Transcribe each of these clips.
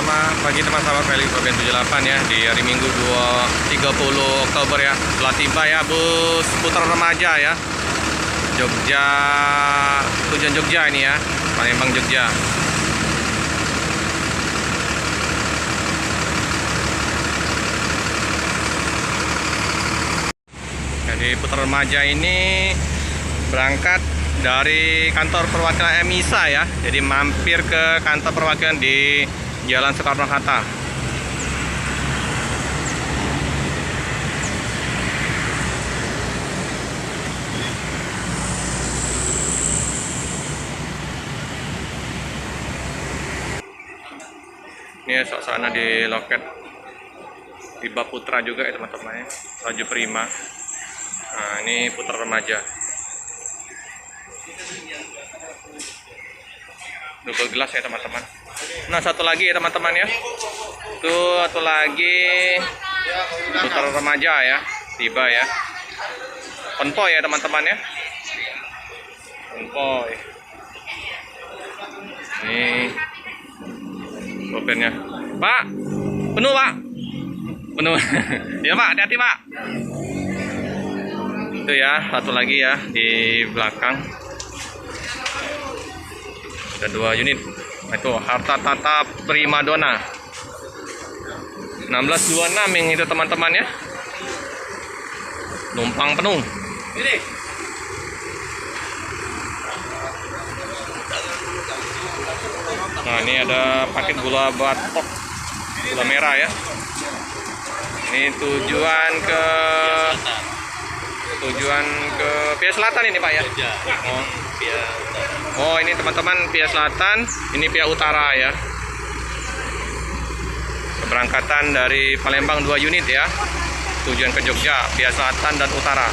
Selamat pagi teman-teman, Feli Proben 78 ya, di hari Minggu 30 Oktober ya. Telah tiba ya bus putar remaja ya, Jogja, tujuan Jogja ini ya, Palembang Jogja. Jadi putar remaja ini berangkat dari kantor perwakilan MISA ya, jadi mampir ke kantor perwakilan di Jalan Soekarno-Hatta. Ini suasana di loket Tiba Putra juga ya teman-teman ya, Laju Prima. Nah, ini putar remaja. Double gelas ya teman-teman. Nah, satu lagi ya teman-teman ya. Tuh, satu lagi putar remaja ya, tiba ya. Konvoy ya teman-teman ya. Konvoy. Ini bopennya. Pak, penuh Pak. Penuh. Ya Pak, hati-hati Pak. Itu ya, satu lagi ya di belakang. Ada 2 unit. Itu Harta Tata Primadona 1626 yang itu teman-teman ya. Numpang penuh. Nah, ini ada paket gula batok, gula merah ya. Ini tujuan ke Pia Selatan ini Pak ya. Oh, ini teman-teman Pia Selatan, ini Pia Utara ya. Keberangkatan dari Palembang 2 unit ya, tujuan ke Jogja, Pia Selatan dan Utara.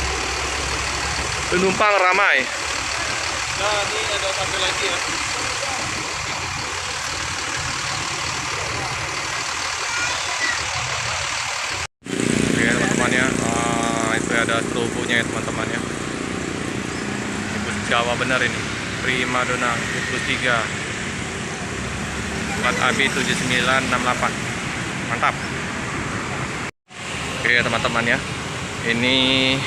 Penumpang ramai. Nah, ini ada satu lagi ya. Oke teman-teman ya, itu ada strobonya ya teman-teman ya. Bus Jawa benar ini, Primadona 23 plat AB 7968. Mantap. Oke teman-teman ya, ini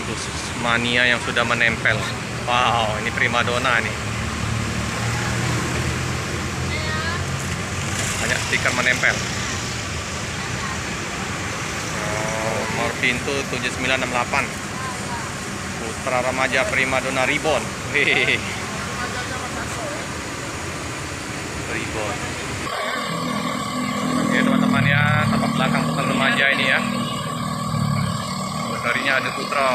bus mania yang sudah menempel. Wow, ini Primadona nih, banyak stiker menempel. Nomor pintu 7968 Putra Remaja Primadona Ribbon. Ribbon. Oke teman-teman ya, tampak belakang Putra Remaja ini ya. Motorinya ada Putra.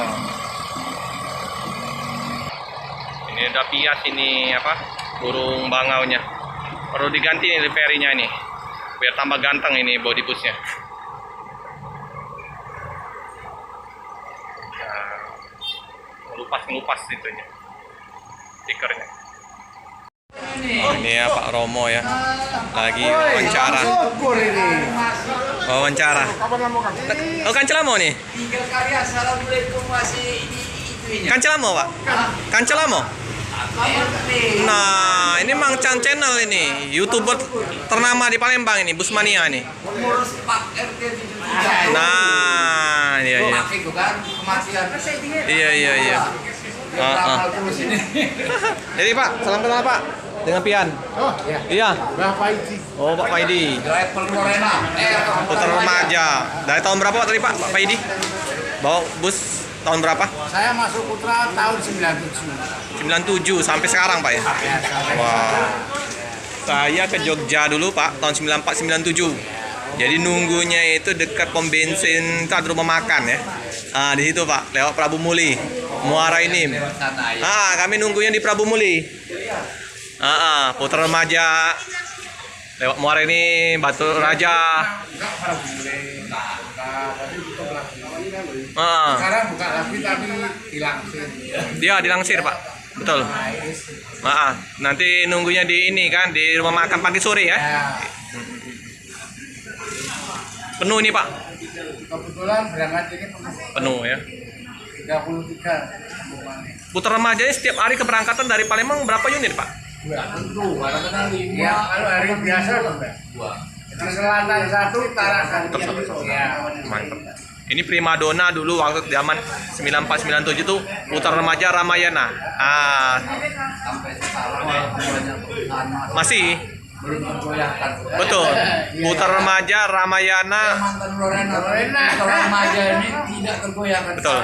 Ini ada pias ini apa? Burung bangaunya. Perlu diganti nih repairingnya ini, biar tambah ganteng ini body busnya. Ngelupas itunya, stikernya. Oh, ini ya Pak Romo ya, lagi wawancara. Wawancara. Oh, Kancelamo nih. Kancelamo Pak. Kancelamo. Nah, ini Mang Chan Channel ini, YouTuber ternama di Palembang ini, Busmania nih. Nah, iya. Iya. Jadi Pak, salam kenal Pak dengan Pian. Oh, iya. Pak Faidi. Oh, Pak Faidi. Putar remaja. Dari tahun berapa Pak tadi Pak Faidi? Bawa bus tahun berapa? Saya masuk Putra tahun 97. 97 sampai sekarang Pak ya? Wah. Saya ke Jogja dulu Pak, tahun 94 97. Jadi nunggunya itu dekat pom bensin, itu ada rumah makan ya. Ah, di situ Pak, lewat Prabu Muli, Muara ini. Kami nunggunya di Prabu Muli. Putar remaja lewat Muara ini, Batu Raja. Sekarang buka lagi tapi dilangsir. Dia dilangsir Pak, betul. Nanti nunggunya di ini kan, di rumah makan pagi sore ya. Penuh ini Pak. Kebetulan berangkat ini Penuh ya. 33. Putar remajanya setiap hari keberangkatan dari Palembang berapa unit Pak? Tentu, ya kalau hari biasa Mbak. Di selatan satu, utara satu. Ya. Mantap. Ini primadona dulu waktu zaman 94 97 tuh Putra Remaja Ramayana. Masih belum tergoyahkan. betul. Putra Remaja Ramayana. Mantan Lorena remaja ini tidak tergoyahkan. Betul.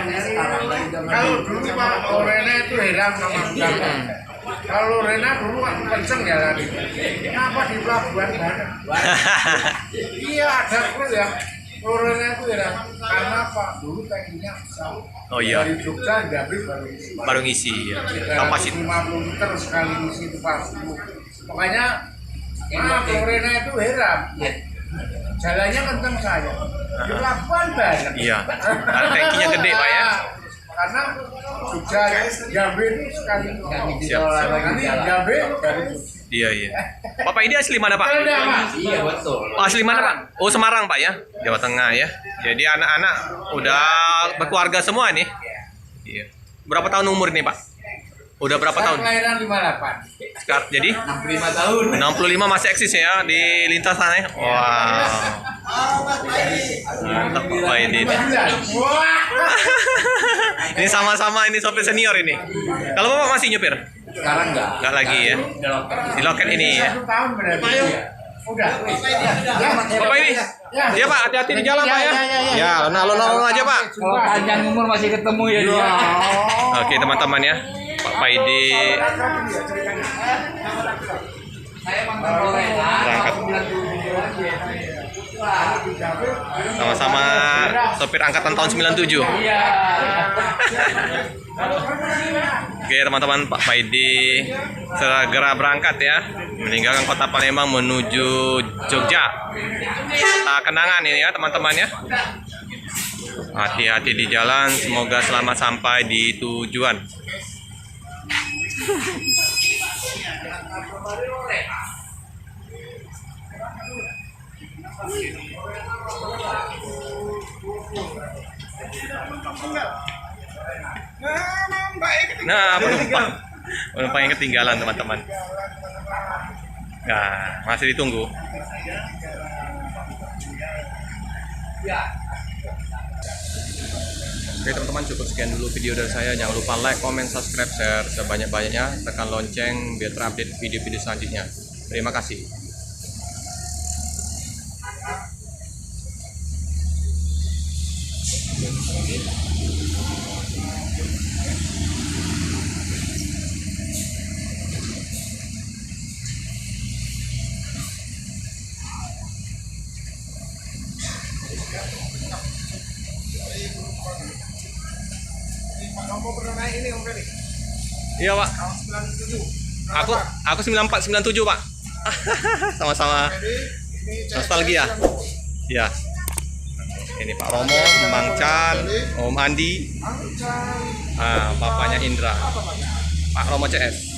Kalau dulu Pak Lorena itu heran sama Bunda. Kalau Lorena dulu kan kenceng ya tadi. Kenapa di pelabuhan banyak? Iya ada kru ya. Lorena itu heran karena apa? Dulu tankinya besar. Oh iya. Dari Jogja Jambi Baru ngisi ya. Kapasitas. 50 liter sekali ngisi itu pas. Makanya Lorena itu heran. Jalannya kenceng saya. Di pelabuhan banyak. Iya. Karena tankinya gede Pak ya. Karena Jogja Jambi itu sekali. Siap, siap. Nanti Jambi dari Jogja. Iya iya. Bapak ini asli mana Pak? Iya betul. Asli mana Pak? Oh Semarang Pak ya, Jawa Tengah ya. Jadi anak-anak udah berkeluarga semua nih. Iya. Berapa tahun umur nih Pak? Udah berapa Saya tahun? kelahiran 58. Sekarang jadi 65 tahun. 65 masih eksis ya di lintas sana ya. Wow. Mantap Pak ini. Wah. Ini sama-sama ini sopir senior ini. Kalau Bapak masih nyupir? Sekarang enggak. Enggak lagi ya. Di loket ini ya. 1 tahun berarti. Udah. Bapak ini? Iya Pak, hati-hati di jalan Pak ya. Ya, alon-alon aja Pak. Kalau panjang umur masih ketemu ya dia. Oke teman-teman ya. Pak Paidi Saya mantan Lorena. berangkat sama-sama sopir angkatan tahun 97. Iya. Oke teman-teman, Pak Paidi segera berangkat ya, meninggalkan kota Palembang menuju Jogja. Kenangan ini ya teman-teman ya. Hati-hati di jalan, semoga selamat sampai di tujuan. Nah, penumpang yang ketinggalan teman-teman. Nah, masih ditunggu. Oke teman-teman, cukup sekian dulu video dari saya. Jangan lupa like, comment, subscribe, share sebanyak-banyaknya. Tekan lonceng biar terupdate video-video selanjutnya. Terima kasih. Kamu pernah naik ini Om Ferry? Iya Pak. Tahun 97. Aku 94 97 Pak. Sama-sama nostalgia. Ya. Ini Pak Romo, Bang Chan, Om Andi, bapaknya Indra, Pak Romo CS.